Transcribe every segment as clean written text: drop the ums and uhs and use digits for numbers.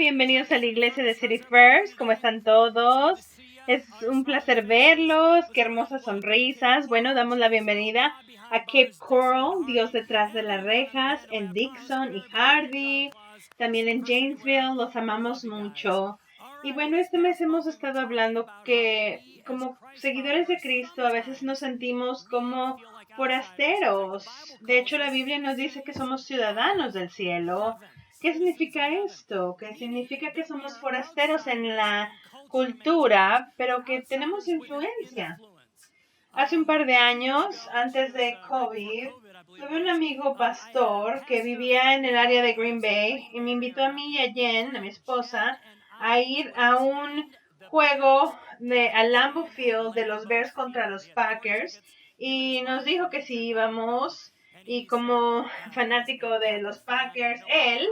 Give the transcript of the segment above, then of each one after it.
bienvenidos a la iglesia de City First. ¿Cómo están todos? Es un placer verlos, qué hermosas sonrisas. Bueno, damos la bienvenida a Cape Coral, Dios detrás de las rejas, en Dixon y Hardy, también en Janesville, los amamos mucho. Y bueno, este mes hemos estado hablando que como seguidores de Cristo a veces nos sentimos como forasteros. De hecho, la Biblia nos dice que somos ciudadanos del cielo. ¿Qué significa esto? Que significa que somos forasteros en la cultura, pero que tenemos influencia. Hace un par de años, antes de COVID, tuve un amigo pastor que vivía en el área de Green Bay y me invitó a mí y a Jen, a mi esposa, a ir a un juego al Lambeau Field de los Bears contra los Packers y nos dijo que si íbamos y como fanático de los Packers, él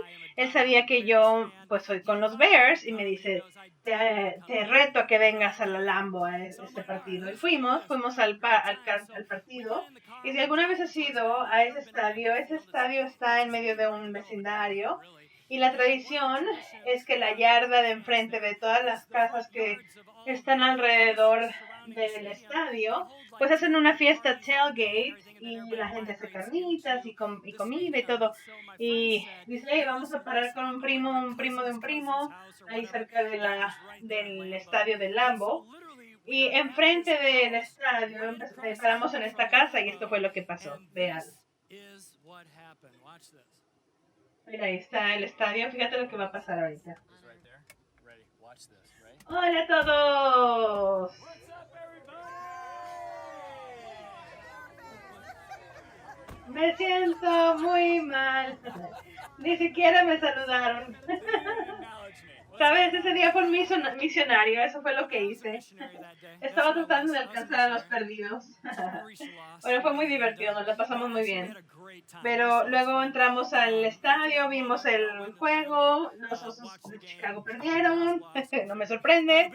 sabía que yo pues soy con los Bears y me dice, te reto a que vengas a la Lambo a este partido. Y fuimos al partido. Y si alguna vez has ido a ese estadio está en medio de un vecindario. Y la tradición es que la yarda de enfrente de todas las casas que están alrededor del estadio, pues hacen una fiesta tailgate y la gente hace carnitas y comida y todo. Y dice, hey, vamos a parar con un primo de un primo, ahí cerca del estadio de Lambo. Y enfrente del estadio paramos en esta casa y esto fue lo que pasó. Vean. Mira, ahí está el estadio. Fíjate lo que va a pasar ahorita. Hola a todos. Me siento muy mal. Ni siquiera me saludaron. ¿Sabes? Ese día fue un misionario. Eso fue lo que hice. Estaba tratando de alcanzar a los perdidos. Bueno, fue muy divertido. Nos la pasamos muy bien. Pero luego entramos al estadio, vimos el juego. Los Osos de Chicago perdieron. No me sorprende.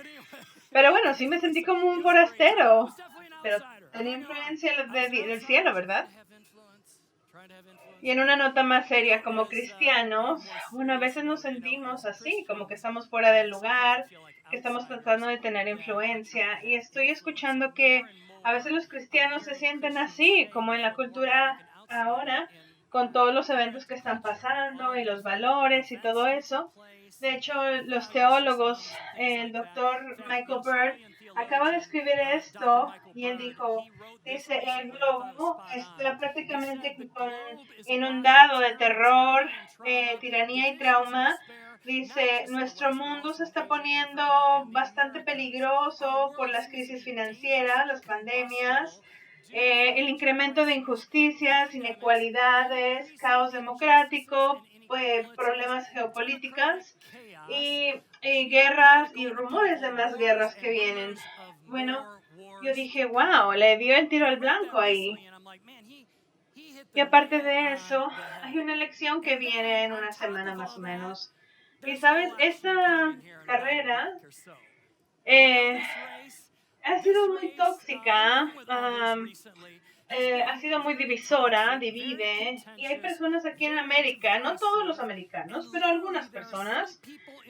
Pero bueno, sí me sentí como un forastero. Pero tenía influencia del cielo, ¿verdad? Y en una nota más seria, como cristianos, bueno, a veces nos sentimos así, como que estamos fuera del lugar, que estamos tratando de tener influencia. Y estoy escuchando que a veces los cristianos se sienten así, como en la cultura ahora, con todos los eventos que están pasando y los valores y todo eso. De hecho, los teólogos, el doctor Michael Bird, acaba de escribir esto y él dice, el globo está prácticamente inundado de terror, tiranía y trauma. Dice, nuestro mundo se está poniendo bastante peligroso por las crisis financieras, las pandemias, el incremento de injusticias, inequalidades, caos democrático, problemas geopolíticos y guerras y rumores de más guerras que vienen. Bueno, yo dije, wow, le dio el tiro al blanco ahí. Y aparte de eso, hay una elección que viene en una semana más o menos. Y sabes, esta carrera ha sido muy tóxica, ha sido muy divisora, divide, y hay personas aquí en América, no todos los americanos, pero algunas personas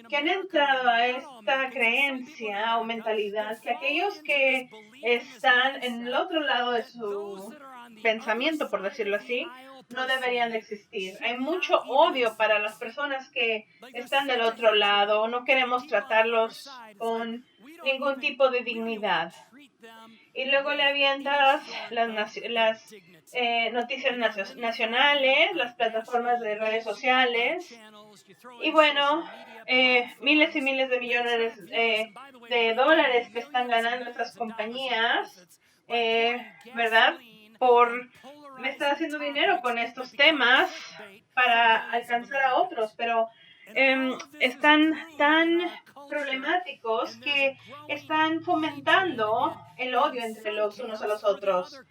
que han entrado a esta creencia o mentalidad que aquellos que están en el otro lado de su pensamiento, por decirlo así, no deberían de existir. Hay mucho odio para las personas que están del otro lado, no queremos tratarlos con ningún tipo de dignidad. Y luego le avientas las noticias nacionales, las plataformas de redes sociales, y bueno, miles y miles de millones de dólares que están ganando estas compañías, ¿verdad? Me están haciendo dinero con estos temas para alcanzar a otros, pero están tan problemáticos que están fomentando el odio entre los unos a los otros.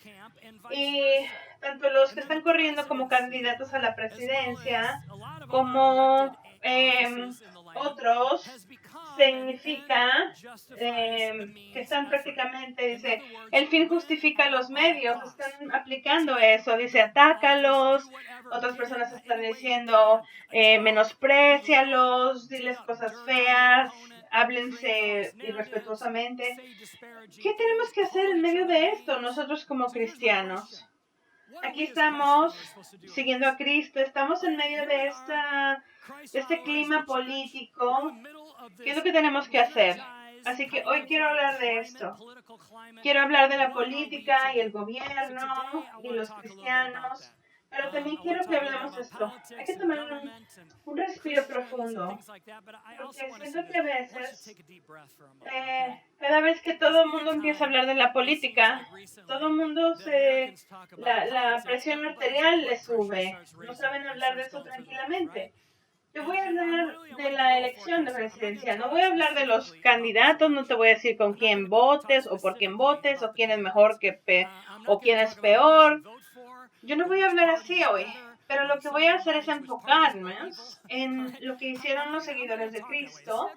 Y tanto los que están corriendo como candidatos a la presidencia, como otros, significa que están prácticamente, dice, el fin justifica los medios, están aplicando eso, dice, atácalos, otras personas están diciendo, menosprécialos, diles cosas feas, háblense irrespetuosamente. ¿Qué tenemos que hacer en medio de esto nosotros como cristianos? Aquí estamos siguiendo a Cristo, estamos en medio de este clima político. ¿Qué es lo que tenemos que hacer? Así que hoy quiero hablar de esto. Quiero hablar de la política y el gobierno y los cristianos, pero también quiero que hablemos de esto. Hay que tomar un respiro profundo, porque siento que a veces, cada vez que todo el mundo empieza a hablar de la política, todo el mundo la presión arterial le sube, no saben hablar de eso tranquilamente. Yo voy a hablar de la elección de presidencia, no voy a hablar de los candidatos, no te voy a decir con quién votes o por quién votes o quién es mejor o quién es peor. Yo no voy a hablar así hoy, pero lo que voy a hacer es enfocarme en lo que hicieron los seguidores de Cristo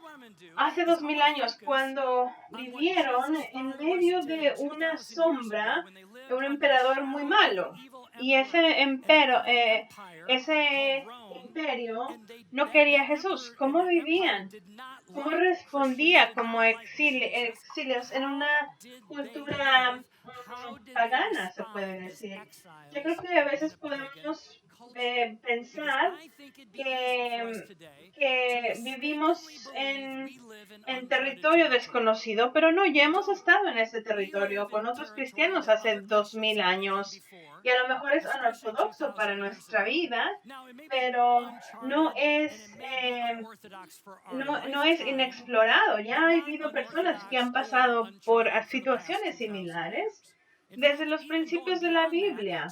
hace 2000 años, cuando vivieron en medio de una sombra de un emperador muy malo. Y ese imperio no quería a Jesús. ¿Cómo vivían? ¿Cómo respondía como exilios en una cultura pagana, se puede decir? Yo creo que a veces podemos pensar que vivimos en territorio desconocido, pero no, ya hemos estado en ese territorio con otros cristianos hace 2000 años. Y a lo mejor es anortodoxo para nuestra vida, pero no es inexplorado. Ya ha habido personas que han pasado por situaciones similares desde los principios de la Biblia.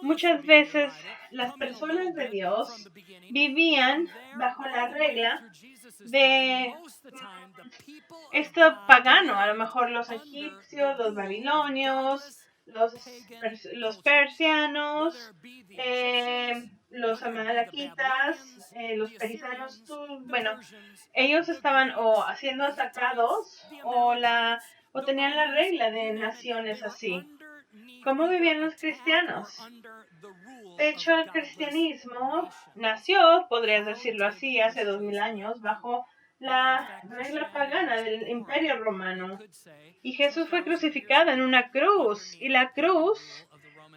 Muchas veces las personas de Dios vivían bajo la regla de esto pagano, a lo mejor los egipcios, los babilonios, los persianos, los amalequitas, los perizanos, bueno, ellos estaban o siendo atacados o tenían la regla de naciones así. ¿Cómo vivían los cristianos? De hecho, el cristianismo nació, podrías decirlo así, hace 2000 años, bajo la regla pagana del Imperio Romano. Y Jesús fue crucificado en una cruz. Y la cruz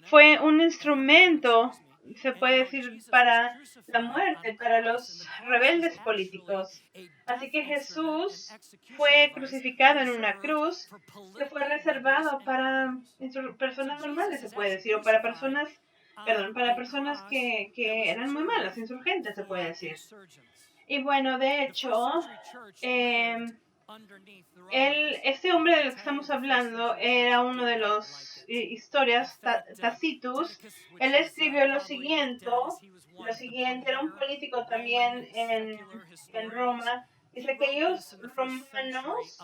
fue un instrumento, se puede decir, para la muerte, para los rebeldes políticos. Así que Jesús fue crucificado en una cruz que fue reservado para personas normales, se puede decir, o para personas que eran muy malas, insurgentes, se puede decir. Y bueno, de hecho, este hombre del que estamos hablando era uno de los historias, Tacitus. Él escribió lo siguiente, era un político también en Roma. Dice que ellos romanos,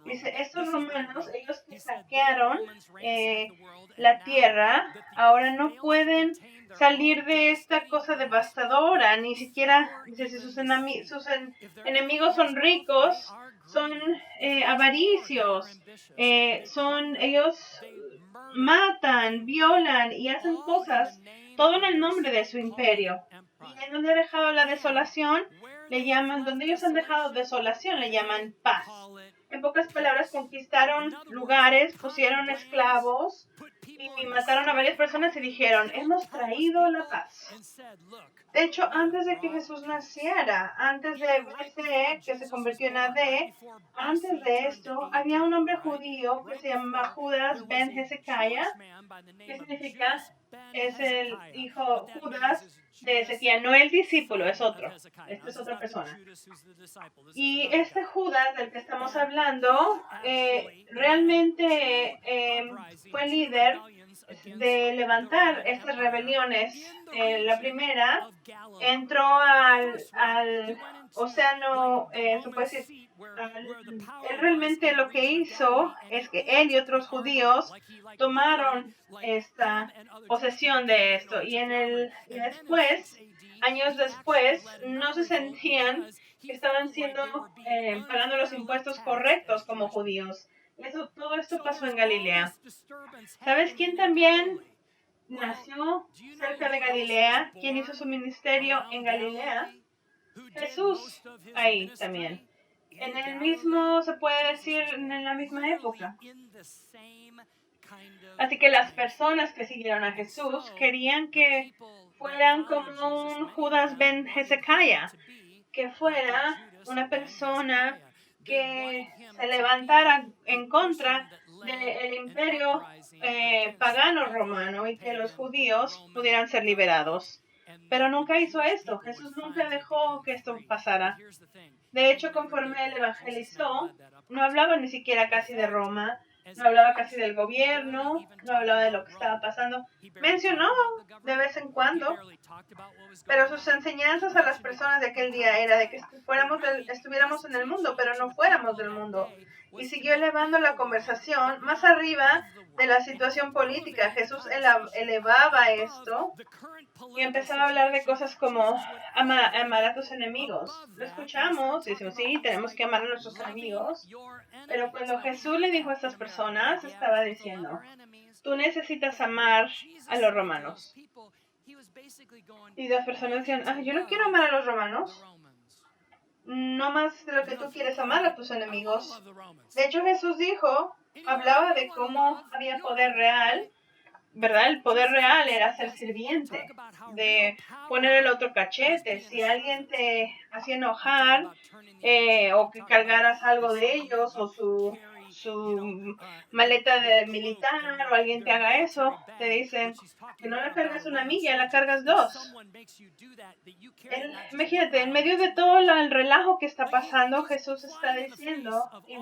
estos romanos, ellos que saquearon la tierra, ahora no pueden salir de esta cosa devastadora, ni siquiera, dice, si sus enemigos son ricos, son avaricios, ellos matan, violan y hacen cosas, todo en el nombre de su imperio. Y en donde ha dejado la desolación, donde ellos han dejado desolación, le llaman paz. En pocas palabras, conquistaron lugares, pusieron esclavos y mataron a varias personas y dijeron, hemos traído la paz. De hecho, antes de que Jesús naciera, antes de BC, que se convirtió en AD, antes de esto, había un hombre judío que se llamaba Judas ben Hezekiah, que significa, es el hijo Judas de Ezequiel, no el discípulo, es otro. Esta es otra persona. Y este Judas del que estamos hablando realmente fue líder de levantar estas rebeliones. La primera entró al océano, se puede decir, él realmente lo que hizo es que él y otros judíos tomaron esta posesión de esto y después, años después, no se sentían que estaban pagando los impuestos correctos como judíos. Todo esto pasó en Galilea. ¿Sabes quién también nació cerca de Galilea? ¿Quién hizo su ministerio en Galilea? Jesús, ahí también. En el mismo, se puede decir, en la misma época. Así que las personas que siguieron a Jesús querían que fueran como un Judas ben Hezekiah, que fuera una persona que se levantara en contra del imperio pagano romano y que los judíos pudieran ser liberados. Pero nunca hizo esto. Jesús nunca dejó que esto pasara. De hecho, conforme él evangelizó, no hablaba ni siquiera casi de Roma, no hablaba casi del gobierno, no hablaba de lo que estaba pasando. Mencionó de vez en cuando, pero sus enseñanzas a las personas de aquel día era de que estuviéramos en el mundo, pero no fuéramos del mundo. Y siguió elevando la conversación más arriba de la situación política. Jesús elevaba esto y empezaba a hablar de cosas como amar a tus enemigos. Lo escuchamos y decimos, sí, tenemos que amar a nuestros enemigos. Pero cuando Jesús le dijo a estas personas, estaba diciendo, tú necesitas amar a los romanos. Y las personas decían, yo no quiero amar a los romanos. No más de lo que tú quieres amar a tus enemigos. De hecho, Jesús hablaba de cómo había poder real, ¿verdad? El poder real era ser sirviente, de poner el otro cachete. Si alguien te hacía enojar o que cargaras algo de ellos o su maleta de militar o alguien te haga eso, te dicen que no la cargas una milla, la cargas dos. Imagínate, en medio de todo el relajo que está pasando, Jesús está diciendo, y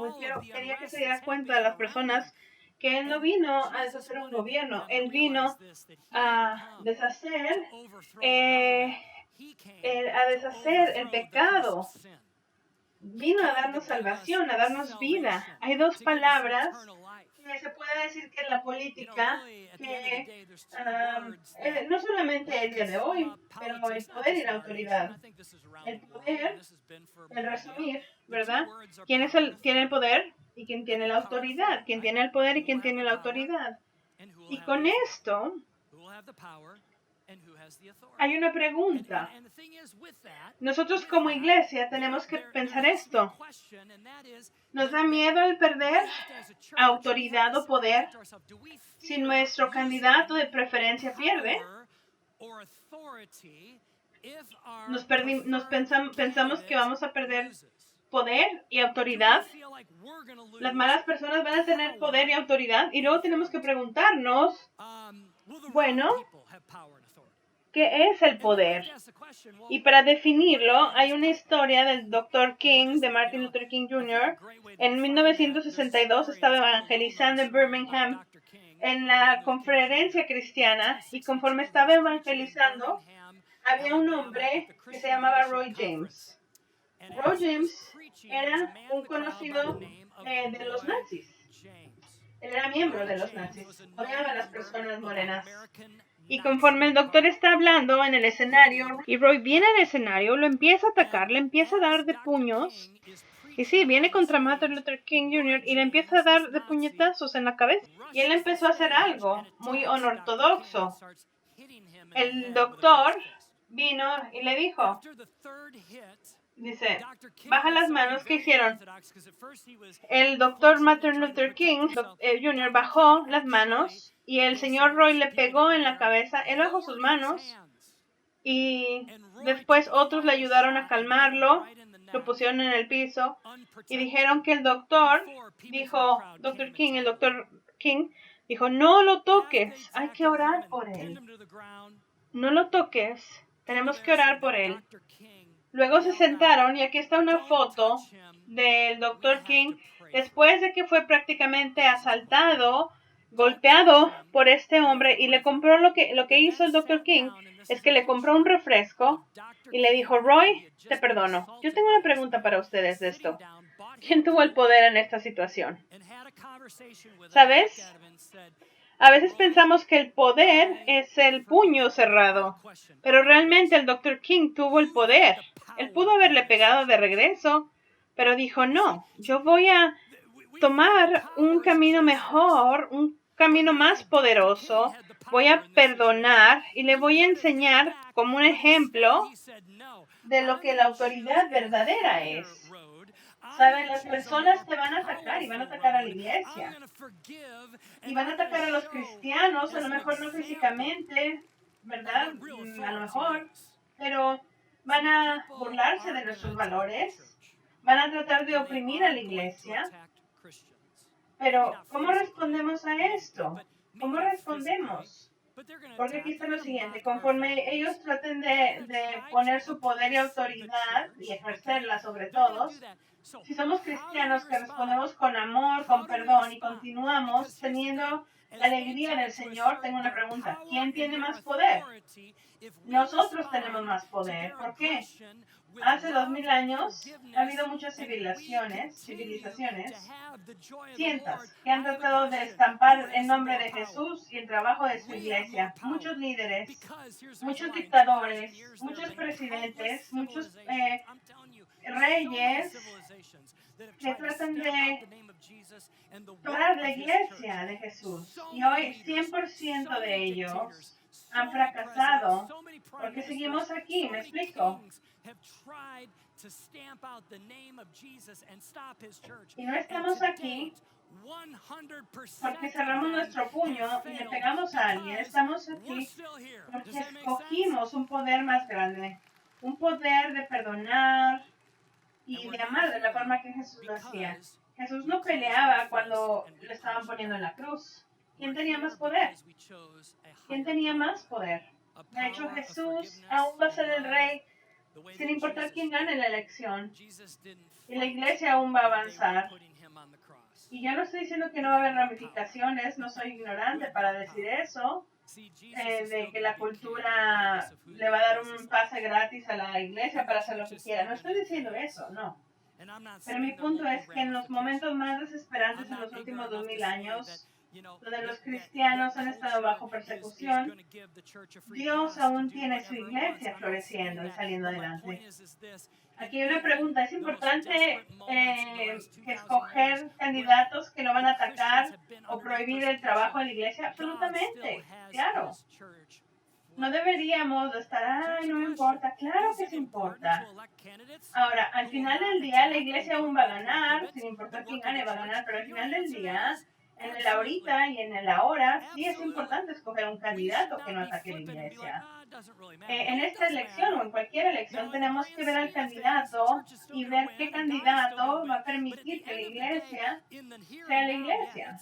quería que se diera cuenta de las personas, que Él no vino a deshacer un gobierno, Él vino a deshacer el pecado. Vino a darnos salvación, a darnos vida. Hay dos palabras que se puede decir que en la política, que no solamente el día de hoy, pero el poder y la autoridad. El poder, en resumir, ¿verdad? ¿Quién tiene el poder y quién tiene la autoridad? ¿Quién tiene el poder y quién tiene la autoridad? Y con esto hay una pregunta. Nosotros como iglesia tenemos que pensar esto. ¿Nos da miedo el perder autoridad o poder si nuestro candidato de preferencia pierde? Pensamos que vamos a perder poder y autoridad. Las malas personas van a tener poder y autoridad y luego tenemos que preguntarnos, bueno, ¿qué es el poder? Y para definirlo, hay una historia del Dr. King, de Martin Luther King Jr. En 1962 estaba evangelizando en Birmingham en la conferencia cristiana y conforme estaba evangelizando, había un hombre que se llamaba Roy James. Roy James era un conocido de los nazis. Él era miembro de los nazis. Odiaba a las personas morenas. Y conforme el doctor está hablando en el escenario, y Roy viene al escenario, lo empieza a atacar, le empieza a dar de puños. Y sí, viene contra Martin Luther King Jr. y le empieza a dar de puñetazos en la cabeza. Y él empezó a hacer algo muy unortodoxo. El doctor vino y le dijo, dice, baja las manos. ¿Qué hicieron? El doctor Martin Luther King Jr. bajó las manos y el señor Roy le pegó en la cabeza. Él bajó sus manos y después otros le ayudaron a calmarlo, lo pusieron en el piso y dijeron que el doctor King dijo, no lo toques, hay que orar por él. No lo toques, tenemos que orar por él. Luego se sentaron y aquí está una foto del Dr. King después de que fue prácticamente asaltado golpeado por este hombre y le compró lo que hizo el Dr. King es que le compró un refresco y le dijo, Roy, te perdono. Yo tengo una pregunta para ustedes de esto. ¿Quién tuvo el poder en esta situación? ¿Sabes? A veces pensamos que el poder es el puño cerrado, pero realmente el Dr. King tuvo el poder. Él pudo haberle pegado de regreso, pero dijo, no, yo voy a tomar un camino mejor, un camino más poderoso, voy a perdonar y le voy a enseñar como un ejemplo de lo que la autoridad verdadera es. ¿Saben? Las personas te van a atacar y van a atacar a la iglesia. Y van a atacar a los cristianos, a lo mejor no físicamente, ¿verdad? A lo mejor, pero van a burlarse de nuestros valores, van a tratar de oprimir a la iglesia. Pero, ¿cómo respondemos a esto? ¿Cómo respondemos? Porque aquí está lo siguiente, conforme ellos traten de poner su poder y autoridad y ejercerla sobre todos, si somos cristianos que respondemos con amor, con perdón y continuamos teniendo la alegría del Señor, tengo una pregunta, ¿quién tiene más poder? Nosotros tenemos más poder. ¿Por qué? Hace 2000 años ha habido muchas civilizaciones, cientos, que han tratado de estampar el nombre de Jesús y el trabajo de su iglesia. Muchos líderes, muchos dictadores, muchos presidentes, muchos reyes que tratan de tomar la iglesia de Jesús. Y hoy 100% de ellos han fracasado porque seguimos aquí, ¿me explico? Y no estamos aquí porque cerramos nuestro puño y le pegamos a alguien. Estamos aquí porque escogimos un poder más grande, un poder de perdonar y de amar de la forma que Jesús lo hacía. Jesús no peleaba cuando lo estaban poniendo en la cruz. ¿Quién tenía más poder? ¿Quién tenía más poder? De hecho, Jesús aún va a ser el rey sin importar quién gane la elección. Y la iglesia aún va a avanzar. Y yo no estoy diciendo que no va a haber ramificaciones, no soy ignorante para decir eso, de que la cultura le va a dar un pase gratis a la iglesia para hacer lo que quiera. No estoy diciendo eso, no. Pero mi punto es que en los momentos más desesperantes en los últimos 2000 años, donde los cristianos han estado bajo persecución, Dios aún tiene su iglesia floreciendo y saliendo adelante. Aquí hay una pregunta, ¿es importante que escoger candidatos que no van a atacar o prohibir el trabajo de la iglesia? Absolutamente, claro. No deberíamos estar, ay, no me importa. Claro que se importa. Ahora, al final del día, la iglesia aún va a ganar, sin importar quién gane, va a ganar, pero al final del día, en el ahorita y en el ahora, sí es importante escoger un candidato que no ataque la iglesia. En esta elección o en cualquier elección tenemos que ver al candidato y ver qué candidato va a permitir que la iglesia sea la iglesia.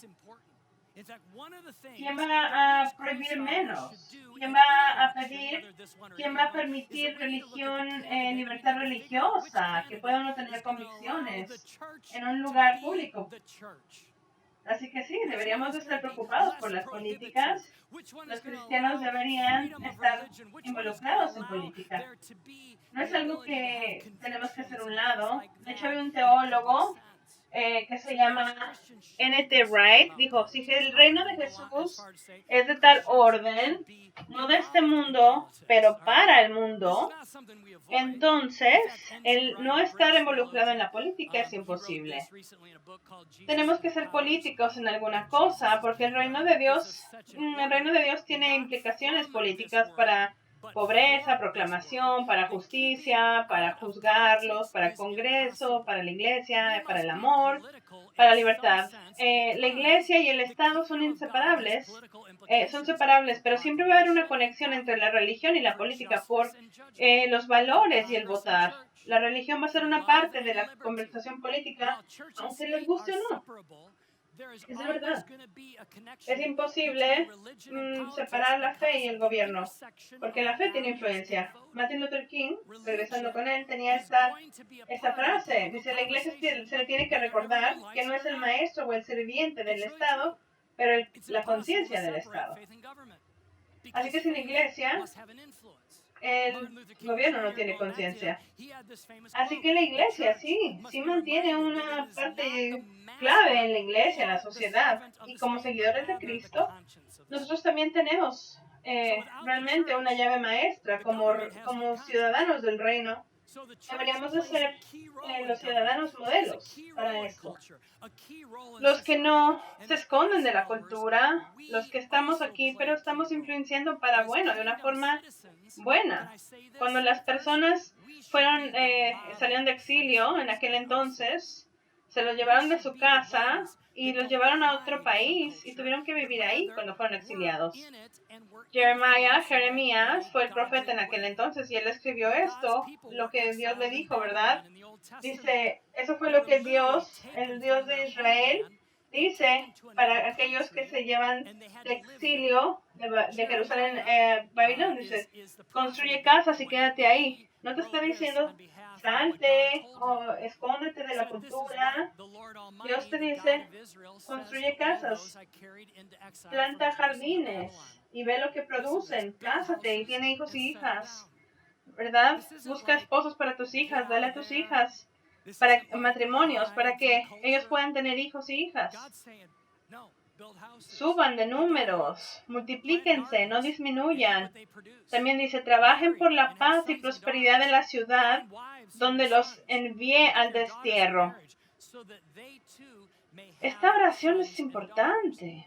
¿Quién va a prohibir menos? ¿Quién va a pedir? ¿Quién va a permitir libertad religiosa? Que pueda uno tener convicciones en un lugar público. Así que sí, deberíamos estar preocupados por las políticas. Los cristianos deberían estar involucrados en política. No es algo que tenemos que hacer a un lado. De hecho, hay un teólogo que se llama N.T. Wright, dijo, si el reino de Jesús es de tal orden, no de este mundo, pero para el mundo, entonces el no estar involucrado en la política es imposible. Tenemos que ser políticos en alguna cosa, porque el reino de Dios tiene implicaciones políticas para pobreza, proclamación, para justicia, para juzgarlos, para el Congreso, para la iglesia, para el amor, para la libertad. La iglesia y el Estado son inseparables, son separables, pero siempre va a haber una conexión entre la religión y la política por los valores y el votar. La religión va a ser una parte de la conversación política, aunque les guste o no. Es de verdad. Es imposible separar la fe y el gobierno, porque la fe tiene influencia. Martin Luther King, regresando con él, tenía esta frase. Dice, la iglesia se le tiene que recordar que no es el maestro o el sirviente del Estado, pero la conciencia del Estado. Así que sin la iglesia, el gobierno no tiene conciencia. Así que la iglesia sí mantiene una parte clave en la iglesia, en la sociedad. Y como seguidores de Cristo, nosotros también tenemos realmente una llave maestra como ciudadanos del reino. Deberíamos de ser los ciudadanos modelos para esto. Los que no se esconden de la cultura, los que estamos aquí, pero estamos influenciando para bueno, de una forma buena. Cuando las personas salieron de exilio en aquel entonces, se los llevaron de su casa y los llevaron a otro país y tuvieron que vivir ahí cuando fueron exiliados. Jeremías fue el profeta en aquel entonces y él escribió esto, lo que Dios le dijo, ¿verdad? Dice, eso fue lo que el Dios de Israel, dice para aquellos que se llevan de exilio de Jerusalén a Babilonia. Dice, construye casas y quédate ahí. No te está diciendo, salte o escóndete de la cultura. Dios te dice, construye casas, planta jardines y ve lo que producen. Cásate y tiene hijos y hijas, ¿verdad? Busca esposos para tus hijas, dale a tus hijas para matrimonios, para que ellos puedan tener hijos y hijas. Suban de números, multiplíquense, no disminuyan. También dice, trabajen por la paz y prosperidad de la ciudad donde los envié al destierro. Esta oración es importante.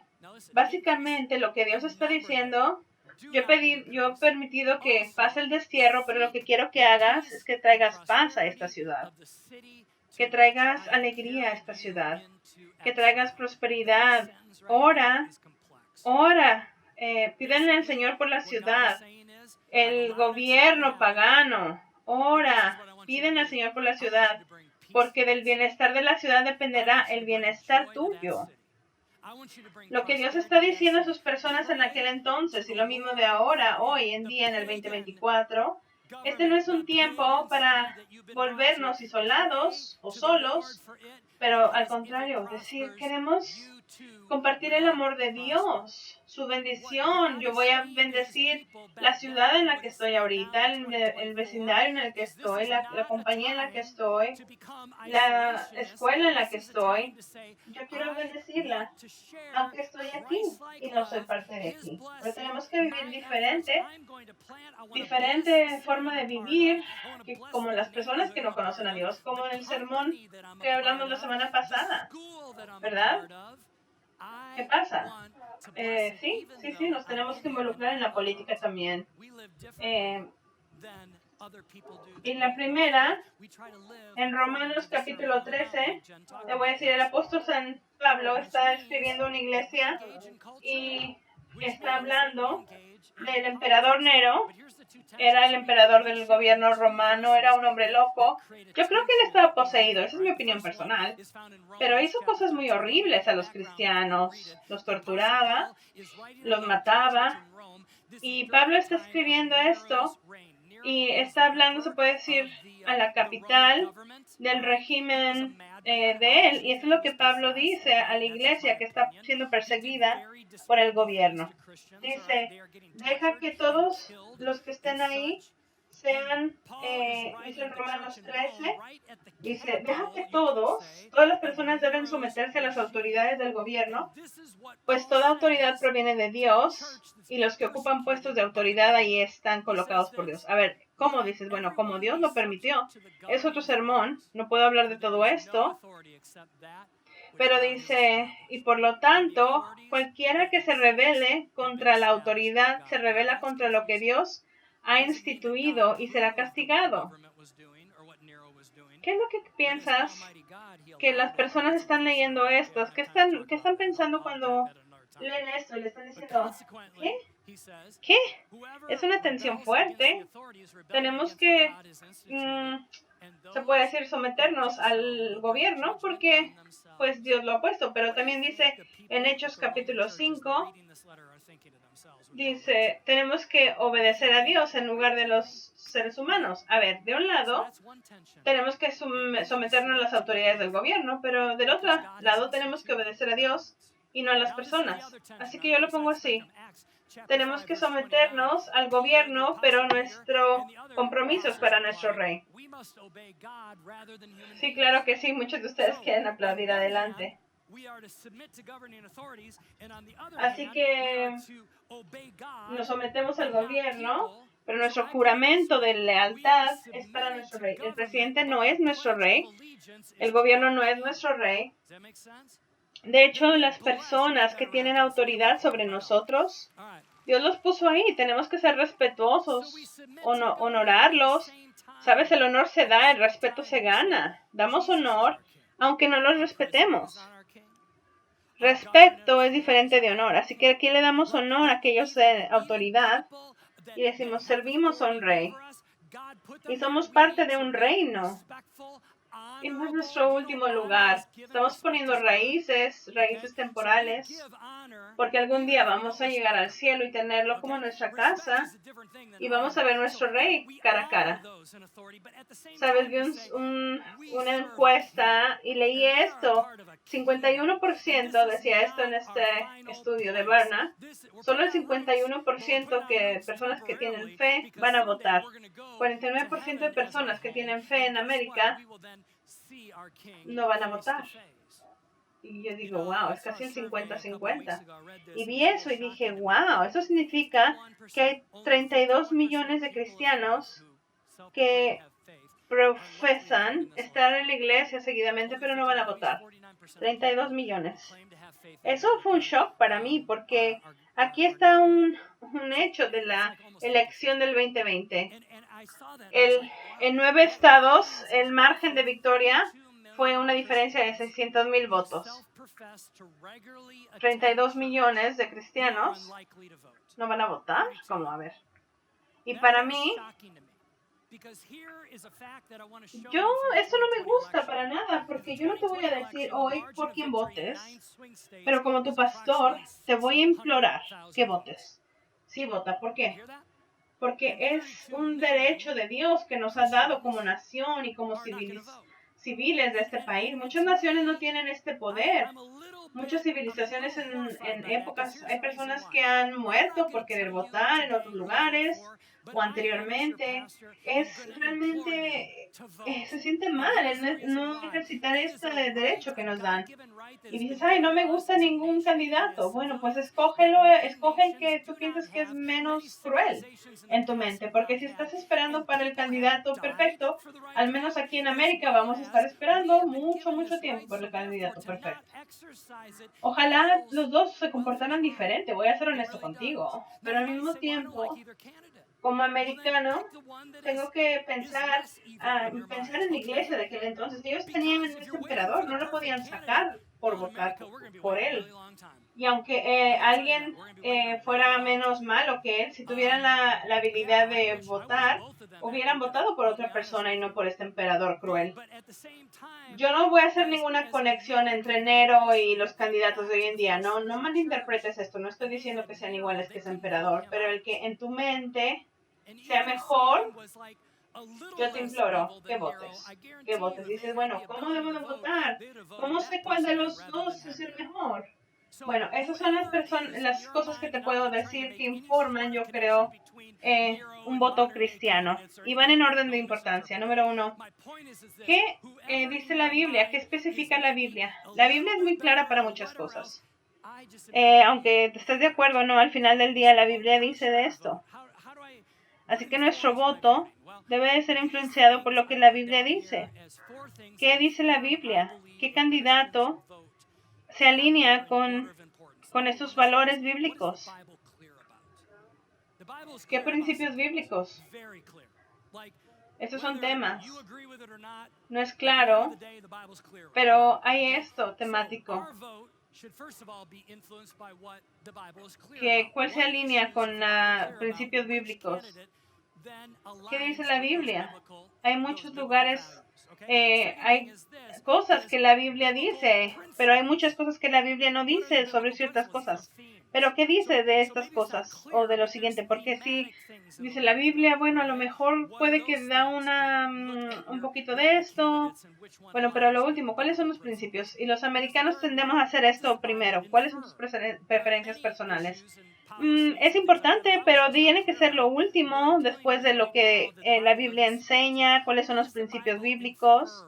Básicamente lo que Dios está diciendo, yo he permitido que pase el destierro, pero lo que quiero que hagas es que traigas paz a esta ciudad, que traigas alegría a esta ciudad, que traigas prosperidad. Ora, pídenle al Señor por la ciudad, el gobierno pagano, ora, pídenle al Señor por la ciudad, porque del bienestar de la ciudad dependerá el bienestar tuyo. Lo que Dios está diciendo a sus personas en aquel entonces y lo mismo de ahora, hoy en día en el 2024, este no es un tiempo para volvernos isolados o solos, pero al contrario, decir, queremos compartir el amor de Dios, su bendición. Yo voy a bendecir la ciudad en la que estoy ahorita, el vecindario en el que estoy, la compañía en la que estoy, la escuela en la que estoy. Yo quiero bendecirla, aunque estoy aquí y no soy parte de aquí. Pero tenemos que vivir diferente forma de vivir, como las personas que no conocen a Dios, como en el sermón que hablamos la semana pasada, ¿verdad? ¿Qué pasa? Sí, nos tenemos que involucrar en la política también. Y la primera, en Romanos capítulo 13, te voy a decir, el apóstol San Pablo está escribiendo una iglesia y está hablando del emperador Nero. Era el emperador del gobierno romano, era un hombre loco. Yo creo que él estaba poseído, esa es mi opinión personal. Pero hizo cosas muy horribles a los cristianos. Los torturaba, los mataba. Y Pablo está escribiendo esto y está hablando, se puede decir, a la capital del régimen de él. Y eso es lo que Pablo dice a la iglesia que está siendo perseguida por el gobierno. Dice, deja que todos los que estén ahí sean, dice en Romanos 13, dice, deja que todas las personas deben someterse a las autoridades del gobierno, pues toda autoridad proviene de Dios y los que ocupan puestos de autoridad ahí están colocados por Dios. A ver, ¿cómo dices? Bueno, como Dios lo permitió. Es otro sermón, no puedo hablar de todo esto. Pero dice, y por lo tanto, cualquiera que se rebele contra la autoridad se rebela contra lo que Dios ha instituido y será castigado. ¿Qué es lo que piensas que las personas están leyendo esto? ¿Qué están pensando cuando leen esto? Le están diciendo, ¿qué? Es una tensión fuerte. Tenemos que, se puede decir, someternos al gobierno porque pues Dios lo ha puesto. Pero también dice en Hechos capítulo 5, dice, tenemos que obedecer a Dios en lugar de los seres humanos. A ver, de un lado, tenemos que someternos a las autoridades del gobierno, pero del otro lado tenemos que obedecer a Dios y no a las personas. Así que yo lo pongo así. Tenemos que someternos al gobierno, pero nuestro compromiso es para nuestro rey. Sí, claro que sí, muchos de ustedes quieren aplaudir adelante. Así que nos sometemos al gobierno, pero nuestro juramento de lealtad es para nuestro rey. El presidente no es nuestro rey, el gobierno no es nuestro rey. De hecho, las personas que tienen autoridad sobre nosotros, Dios los puso ahí. Tenemos que ser respetuosos, honorarlos. Sabes, el honor se da, el respeto se gana. Damos honor, aunque no los respetemos. Respeto es diferente de honor. Así que aquí le damos honor a aquellos de autoridad y decimos, servimos a un rey. Y somos parte de un reino. Y no es nuestro último lugar. Estamos poniendo raíces temporales, porque algún día vamos a llegar al cielo y tenerlo como nuestra casa y vamos a ver nuestro rey cara a cara. Sabes, vi una encuesta y leí esto. 51% decía esto en este estudio de Barna. Solo el 51% de personas que tienen fe van a votar. 49% de personas que tienen fe en América no van a votar. Y yo digo, wow, es casi el 50-50. Y vi eso y dije, wow, eso significa que hay 32 millones de cristianos que profesan estar en la iglesia seguidamente, pero no van a votar. 32 millones. Eso fue un shock para mí, porque aquí está un hecho de la elección del 2020. En 9 estados, el margen de victoria fue una diferencia de 600,000 votos. 32 millones de cristianos no van a votar. ¿Cómo? A ver. Y para mí, esto no me gusta para nada, porque yo no te voy a decir hoy por quién votes, pero como tu pastor, te voy a implorar que votes. Sí, vota. ¿Por qué? Porque es un derecho de Dios que nos ha dado como nación y como civiles de este país. Muchas naciones no tienen este poder. Muchas civilizaciones en épocas, hay personas que han muerto por querer votar en otros lugares o anteriormente. Es realmente, se siente mal el no ejercitar este derecho que nos dan. Y dices, ay, no me gusta ningún candidato. Bueno, pues escoge el que tú piensas que es menos cruel en tu mente. Porque si estás esperando para el candidato perfecto, al menos aquí en América vamos a estar esperando mucho, mucho tiempo por el candidato perfecto. Ojalá los dos se comportaran diferente, voy a ser honesto contigo. Pero al mismo tiempo, como americano, tengo que pensar en la iglesia de aquel entonces. Ellos tenían este emperador, no lo podían sacar por votar por él. Y aunque alguien fuera menos malo que él, si tuvieran la habilidad de votar, hubieran votado por otra persona y no por este emperador cruel. Yo no voy a hacer ninguna conexión entre Nero y los candidatos de hoy en día. No malinterpretes esto. No estoy diciendo que sean iguales que ese emperador, pero el que en tu mente sea mejor, yo te imploro que votes. Que votes. Dices, bueno, ¿cómo debo de votar? ¿Cómo sé cuál de los dos es el mejor? Bueno, esas son las cosas que te puedo decir que informan, yo creo, un voto cristiano. Y van en orden de importancia. Número 1, ¿qué dice la Biblia? ¿Qué especifica la Biblia? La Biblia es muy clara para muchas cosas. Aunque estés de acuerdo o no, al final del día la Biblia dice de esto. Así que nuestro voto debe de ser influenciado por lo que la Biblia dice. ¿Qué dice la Biblia? ¿Qué candidato se alinea con estos valores bíblicos? ¿Qué principios bíblicos? Estos son temas. No es claro, pero hay esto temático. ¿Cuál se alinea con principios bíblicos? ¿Qué dice la Biblia? Hay muchos lugares Hay cosas que la Biblia dice, pero hay muchas cosas que la Biblia no dice sobre ciertas cosas. Pero ¿qué dice de estas cosas o de lo siguiente? Porque si dice la Biblia, bueno, a lo mejor puede que da un poquito de esto. Bueno, pero lo último, ¿cuáles son los principios? Y los americanos tendemos a hacer esto primero. ¿Cuáles son tus preferencias personales? Es importante, pero tiene que ser lo último después de lo que la Biblia enseña, cuáles son los principios bíblicos.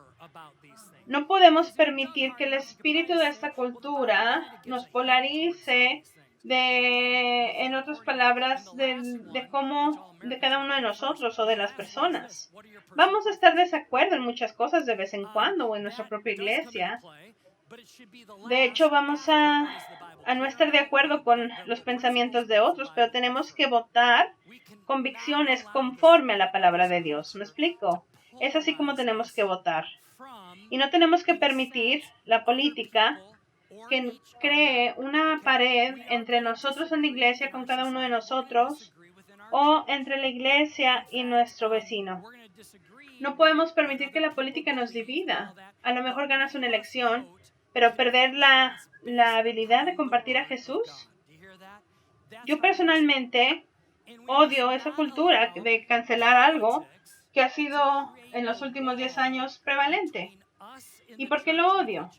No podemos permitir que el espíritu de esta cultura nos polarice en otras palabras, de cómo de cada uno de nosotros o de las personas. Vamos a estar de desacuerdo en muchas cosas de vez en cuando o en nuestra propia iglesia. De hecho, vamos a no estar de acuerdo con los pensamientos de otros, pero tenemos que votar convicciones conforme a la palabra de Dios. ¿Me explico? Es así como tenemos que votar. Y no tenemos que permitir la política que cree una pared entre nosotros en la iglesia con cada uno de nosotros o entre la iglesia y nuestro vecino. No podemos permitir que la política nos divida. A lo mejor ganas una elección, pero perder la habilidad de compartir a Jesús. Yo personalmente odio esa cultura de cancelar algo que ha sido en los últimos 10 años prevalente. ¿Y por qué lo odio?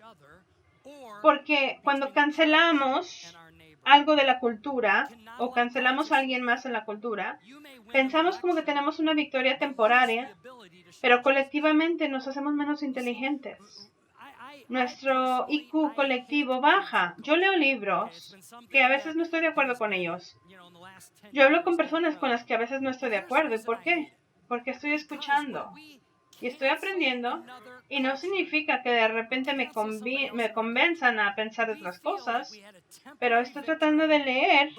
Porque cuando cancelamos algo de la cultura o cancelamos a alguien más en la cultura, pensamos como que tenemos una victoria temporaria, pero colectivamente nos hacemos menos inteligentes. Nuestro IQ colectivo baja. Yo leo libros que a veces no estoy de acuerdo con ellos. Yo hablo con personas con las que a veces no estoy de acuerdo. ¿Y por qué? Porque estoy escuchando y estoy aprendiendo, y no significa que de repente me convenzan a pensar de otras cosas, pero estoy tratando de leer,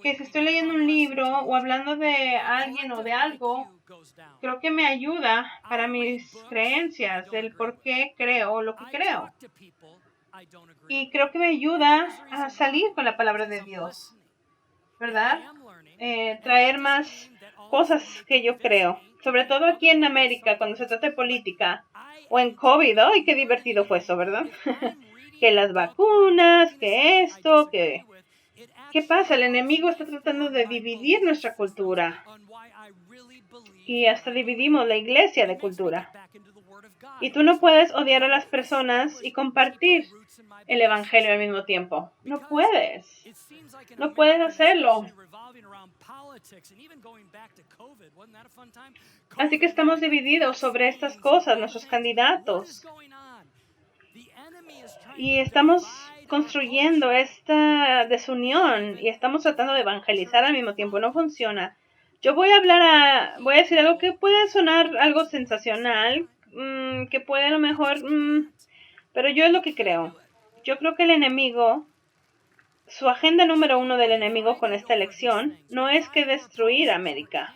que si estoy leyendo un libro o hablando de alguien o de algo, creo que me ayuda para mis creencias, del por qué creo lo que creo. Y creo que me ayuda a salir con la palabra de Dios, ¿verdad? Traer más cosas que yo creo. Sobre todo aquí en América, cuando se trata de política, o en COVID, ¡ay, qué divertido fue eso!, ¿verdad? Que las vacunas, que esto, que... ¿Qué pasa? El enemigo está tratando de dividir nuestra cultura. Y hasta dividimos la iglesia de cultura. Y tú no puedes odiar a las personas y compartir el evangelio al mismo tiempo. No puedes. No puedes hacerlo. Así que estamos divididos sobre estas cosas, nuestros candidatos. Y estamos construyendo esta desunión y estamos tratando de evangelizar al mismo tiempo. No funciona. Yo voy a decir algo que puede sonar algo sensacional, que puede a lo mejor, pero yo es lo que creo. Yo creo que el enemigo, su agenda número 1 del enemigo con esta elección no es que destruir América.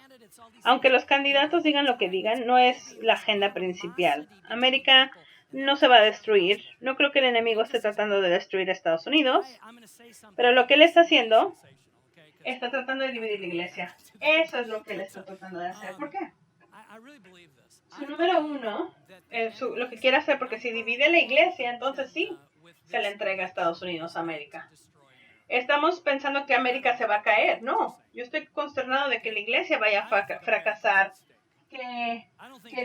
Aunque los candidatos digan lo que digan, no es la agenda principal. América no se va a destruir. No creo que el enemigo esté tratando de destruir a Estados Unidos. Pero lo que él está haciendo, está tratando de dividir la iglesia. Eso es lo que él está tratando de hacer. ¿Por qué? Su número 1, lo que quiere hacer, porque si divide la iglesia, entonces sí, se le entrega a Estados Unidos a América. Estamos pensando que América se va a caer. No, yo estoy consternado de que la iglesia vaya a fracasar. Que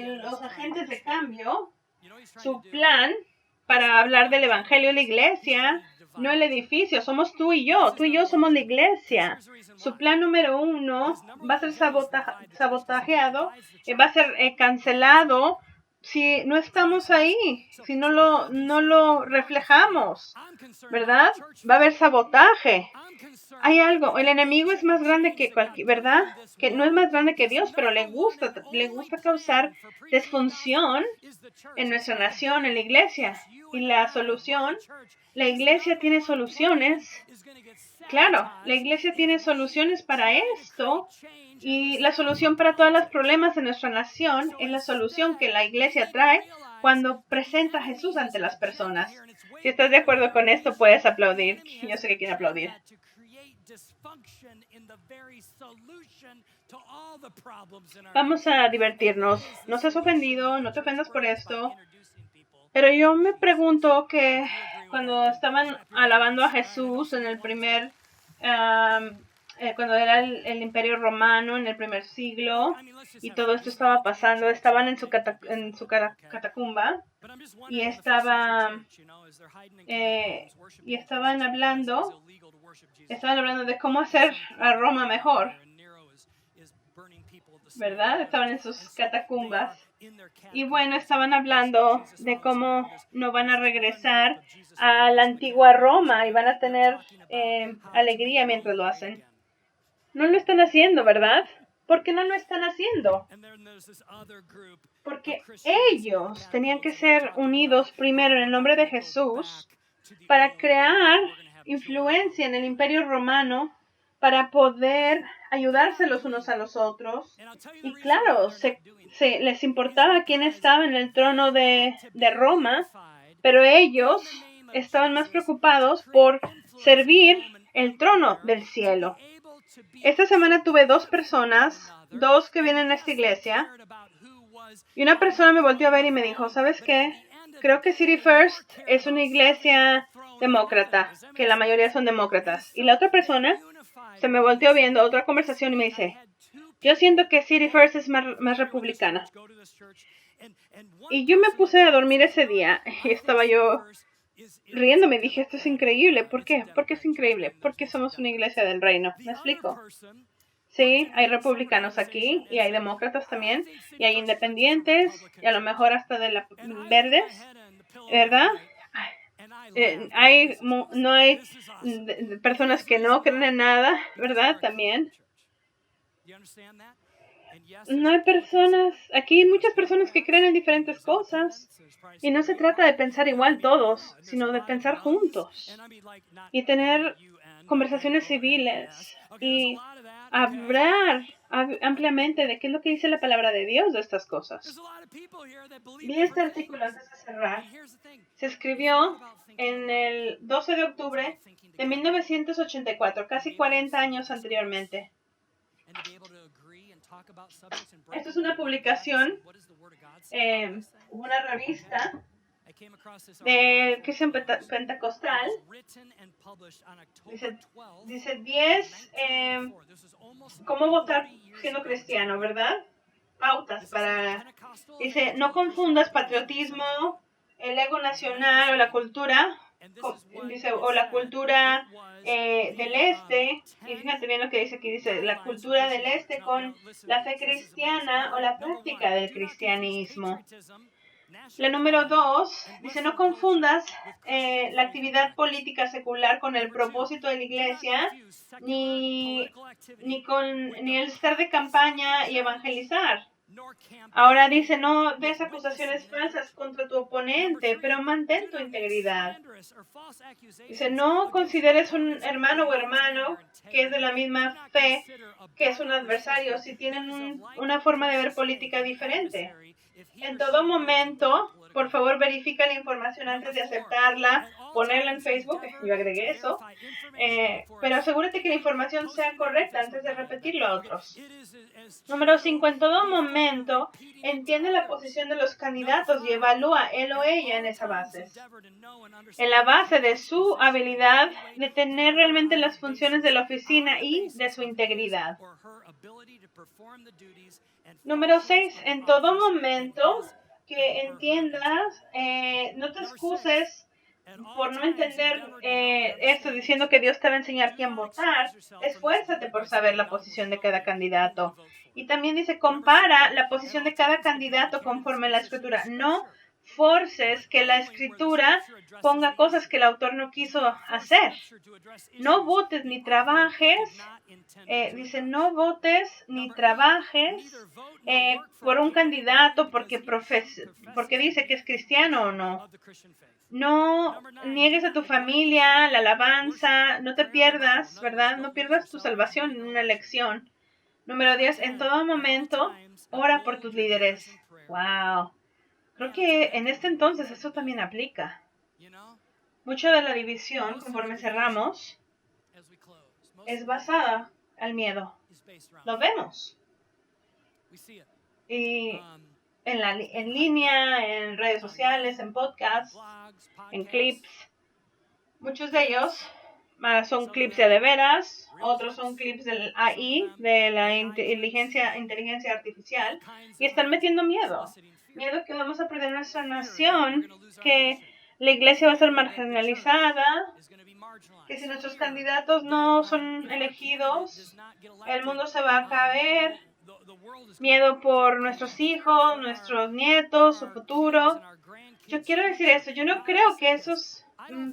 los agentes de cambio, su plan para hablar del evangelio de la iglesia, no el edificio, somos tú y yo somos la iglesia. Su plan número 1 va a ser sabotajeado, va a ser cancelado si no estamos ahí, si no lo reflejamos, ¿verdad? Va a haber sabotaje. Hay algo, el enemigo es más grande que cualquier, ¿verdad? Que no es más grande que Dios, pero le gusta causar disfunción en nuestra nación, en la iglesia. Y la solución, la iglesia tiene soluciones. Claro, la iglesia tiene soluciones para esto, y la solución para todos los problemas de nuestra nación es la solución que la iglesia trae cuando presenta a Jesús ante las personas. Si estás de acuerdo con esto, puedes aplaudir. Yo sé que quieren aplaudir. Vamos a divertirnos. No seas ofendido, no te ofendas por esto. Pero yo me pregunto que cuando estaban alabando a Jesús en el primer, cuando era el Imperio Romano en el primer siglo y todo esto estaba pasando, estaban en su catacumba y estaban hablando de cómo hacer a Roma mejor, ¿verdad? Estaban en sus catacumbas. Y bueno, estaban hablando de cómo no van a regresar a la antigua Roma y van a tener alegría mientras lo hacen. No lo están haciendo, ¿verdad? ¿Por qué no lo están haciendo? Porque ellos tenían que ser unidos primero en el nombre de Jesús para crear influencia en el Imperio Romano, para poder ayudarse los unos a los otros. Y claro, les importaba quién estaba en el trono de Roma, pero ellos estaban más preocupados por servir el trono del cielo. Esta semana tuve dos que vienen a esta iglesia, y una persona me volteó a ver y me dijo, ¿sabes qué? Creo que City First es una iglesia demócrata, que la mayoría son demócratas. Y la otra persona se me volteó viendo otra conversación y me dice, yo siento que City First es más republicana. Y yo me puse a dormir ese día y estaba yo riéndome. Dije, esto es increíble. ¿Por qué? Porque es increíble. Porque somos una iglesia del reino. ¿Me explico? Sí, hay republicanos aquí y hay demócratas también y hay independientes y a lo mejor hasta de verdes, ¿verdad? No hay personas que no creen en nada, ¿verdad? También. No hay aquí hay muchas personas que creen en diferentes cosas y no se trata de pensar igual todos, sino de pensar juntos y tener conversaciones civiles y hablar ampliamente de qué es lo que dice la palabra de Dios de estas cosas. Vi este artículo antes de cerrar. Se escribió en el 12 de octubre de 1984, casi 40 años anteriormente. Esto es una publicación, una revista de Cristian Pentecostal. Dice 10 cómo votar siendo cristiano, ¿verdad? Pautas dice, no confundas patriotismo, el ego nacional o la cultura, o la cultura del este, y fíjate bien lo que dice aquí, dice, la cultura del este con la fe cristiana o la práctica del cristianismo. La número 2 dice, no confundas la actividad política secular con el propósito de la iglesia, ni el estar de campaña y evangelizar. Ahora dice, no des acusaciones falsas contra tu oponente, pero mantén tu integridad. Dice, no consideres un hermano o hermano que es de la misma fe que es un adversario si tienen una forma de ver política diferente. En todo momento, por favor, verifica la información antes de aceptarla, ponerla en Facebook, yo agregué eso, pero asegúrate que la información sea correcta antes de repetirlo a otros. Número 5, en todo momento, entiende la posición de los candidatos y evalúa él o ella en esa base. En la base de su habilidad de tener realmente las funciones de la oficina y de su integridad. Número 6, en todo momento que entiendas, no te excuses por no entender esto diciendo que Dios te va a enseñar quién votar. Esfuérzate por saber la posición de cada candidato. Y también dice, compara la posición de cada candidato conforme a la escritura. No forces que la escritura ponga cosas que el autor no quiso hacer. No votes ni trabajes, dice, no votes ni trabajes por un candidato porque dice que es cristiano o no. No niegues a tu familia la alabanza, no te pierdas, ¿verdad? No pierdas tu salvación en una elección. Número 10, en todo momento, ora por tus líderes. ¡Wow! Creo que en este entonces eso también aplica. Mucho de la división, conforme cerramos, es basada al miedo. Lo vemos. Y en línea, en redes sociales, en podcasts, en clips. Muchos de ellos son clips de veras, otros son clips del AI, de la inteligencia artificial, y están metiendo miedo. Miedo que vamos a perder nuestra nación, que la iglesia va a ser marginalizada, que si nuestros candidatos no son elegidos, el mundo se va a caer. Miedo por nuestros hijos, nuestros nietos, su futuro. Yo quiero decir esto, yo no creo que esos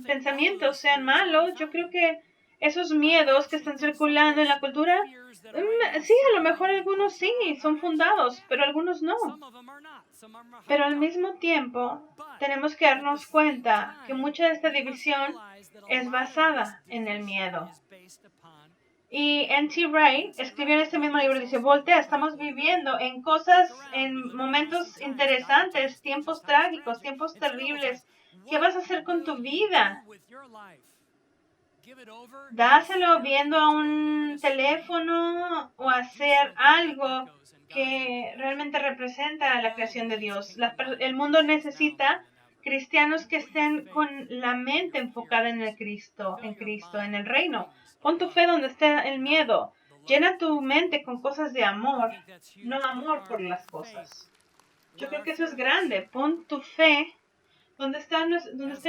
pensamientos sean malos. Yo creo que esos miedos que están circulando en la cultura, sí, a lo mejor algunos sí son fundados, pero algunos no. Pero al mismo tiempo, tenemos que darnos cuenta que mucha de esta división es basada en el miedo. Y N.T. Wright escribió en este mismo libro, dice, voltea, estamos viviendo en momentos interesantes, tiempos trágicos, tiempos terribles. ¿Qué vas a hacer con tu vida? Dáselo viendo a un teléfono o hacer algo que realmente representa la creación de Dios. El mundo necesita cristianos que estén con la mente enfocada en Cristo, en el reino. Pon tu fe donde está el miedo. Llena tu mente con cosas de amor, no amor por las cosas. Yo creo que eso es grande. Pon tu fe donde está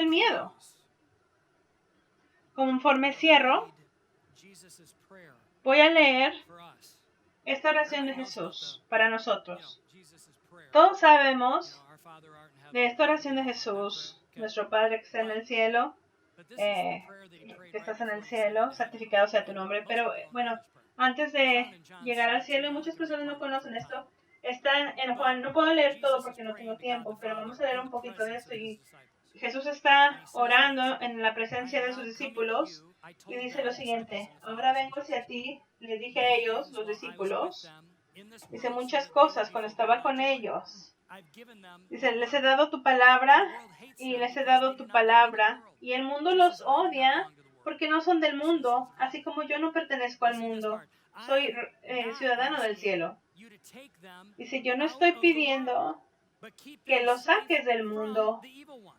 el miedo. Conforme cierro, voy a leer esta oración de Jesús para nosotros. Todos sabemos de esta oración de Jesús, nuestro Padre que está en el cielo, que estás en el cielo, santificado sea tu nombre. Pero bueno, antes de llegar al cielo, y muchas personas no conocen esto, está en Juan. No puedo leer todo porque no tengo tiempo, pero vamos a leer un poquito de esto. Y Jesús está orando en la presencia de sus discípulos y dice lo siguiente: ahora vengo hacia ti, le dije a ellos, los discípulos, dice muchas cosas cuando estaba con ellos. Dice, les he dado tu palabra y les he dado tu palabra, y el mundo los odia porque no son del mundo, así como yo no pertenezco al mundo, soy ciudadano del cielo. Dice, yo no estoy pidiendo que los saques del mundo,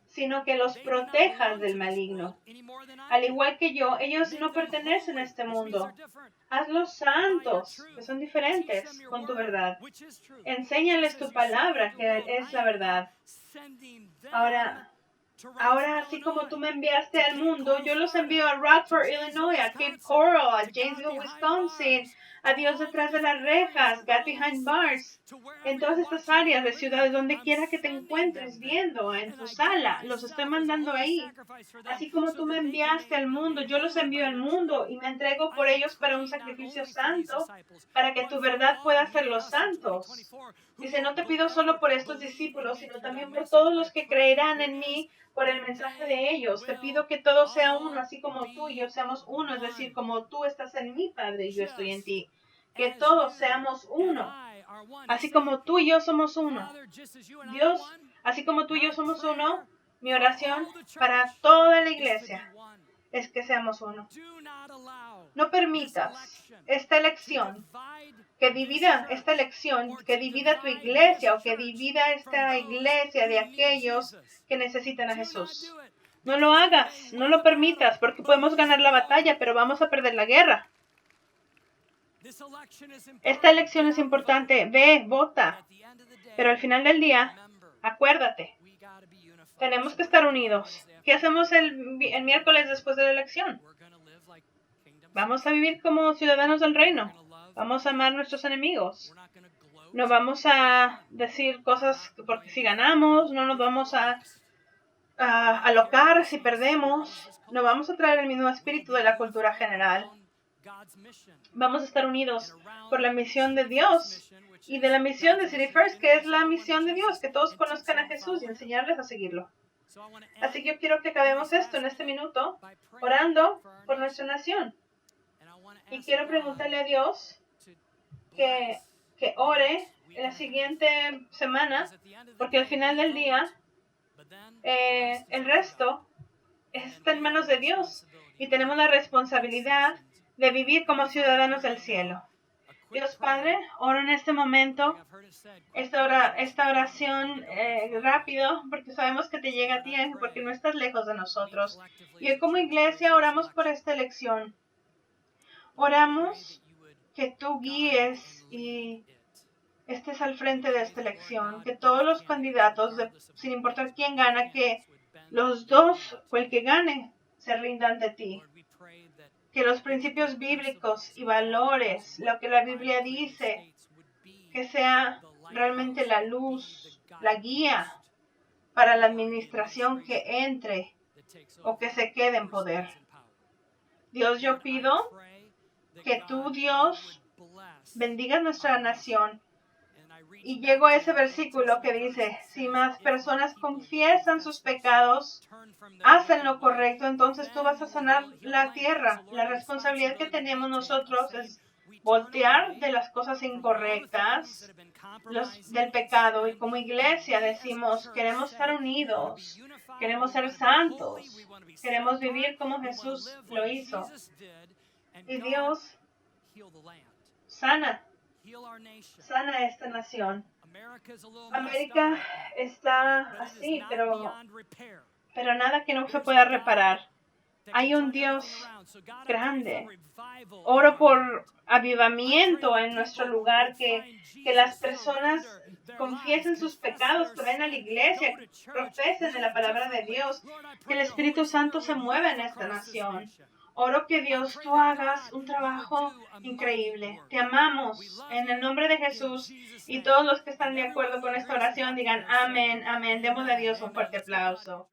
sino que los protejas del maligno. Al igual que yo, ellos no pertenecen a este mundo. Hazlos santos, que son diferentes, con tu verdad. Enséñales tu palabra, que es la verdad. Ahora, así como tú me enviaste al mundo, yo los envío a Rockford, Illinois, a Cape Coral, a Janesville, Wisconsin, a Dios detrás de las rejas, God Behind Bars, en todas estas áreas de ciudades, donde quiera que te encuentres viendo, en tu sala, los estoy mandando ahí. Así como tú me enviaste al mundo, yo los envío al mundo y me entrego por ellos para un sacrificio santo, para que tu verdad pueda hacerlos santos. Dice, no te pido solo por estos discípulos, sino también por todos los que creerán en mí por el mensaje de ellos. Te pido que todo sea uno, así como tú y yo seamos uno, es decir, como tú estás en mí, Padre, y yo estoy en ti. Que todos seamos uno, así como tú y yo somos uno. Dios, así como tú y yo somos uno, mi oración para toda la iglesia es que seamos uno. No permitas esta elección que divida tu iglesia o que divida esta iglesia de aquellos que necesitan a Jesús. No lo hagas, no lo permitas, porque podemos ganar la batalla, pero vamos a perder la guerra. Esta elección es importante. Ve, vota. Pero al final del día, acuérdate, tenemos que estar unidos. ¿Qué hacemos el miércoles después de la elección? Vamos a vivir como ciudadanos del reino. Vamos a amar a nuestros enemigos. No vamos a decir cosas porque si ganamos, no nos vamos a alocar si perdemos. No vamos a traer el mismo espíritu de la cultura general. Vamos a estar unidos por la misión de Dios y de la misión de City First, que es la misión de Dios, que todos conozcan a Jesús y enseñarles a seguirlo. Así que yo quiero que acabemos esto en este minuto orando por nuestra nación. Y quiero preguntarle a Dios que ore en la siguiente semana, porque al final del día el resto está en manos de Dios y tenemos la responsabilidad de vivir como ciudadanos del cielo. Dios Padre, oro en este momento, esta oración rápido, porque sabemos que te llega a ti, porque no estás lejos de nosotros. Y hoy como iglesia oramos por esta elección. Oramos que tú guíes y estés al frente de esta elección, que todos los candidatos, sin importar quién gana, que los dos o el que gane se rindan de ti. Que los principios bíblicos y valores, lo que la Biblia dice, que sea realmente la luz, la guía para la administración que entre o que se quede en poder. Dios, yo pido que tú, Dios, bendigas nuestra nación. Y llego a ese versículo que dice, si más personas confiesan sus pecados, hacen lo correcto, entonces tú vas a sanar la tierra. La responsabilidad que tenemos nosotros es voltear de las cosas incorrectas, del pecado, y como iglesia decimos, queremos estar unidos, queremos ser santos, queremos vivir como Jesús lo hizo. Y Dios, sana esta nación. América está así, pero nada que no se pueda reparar. Hay un Dios grande. Oro por avivamiento en nuestro lugar, que las personas confiesen sus pecados, que ven a la iglesia, profesen de la palabra de Dios, que el Espíritu Santo se mueva en esta nación. Oro que Dios, tú hagas un trabajo increíble. Te amamos en el nombre de Jesús, y todos los que están de acuerdo con esta oración digan amén, amén. Démosle a Dios un fuerte aplauso.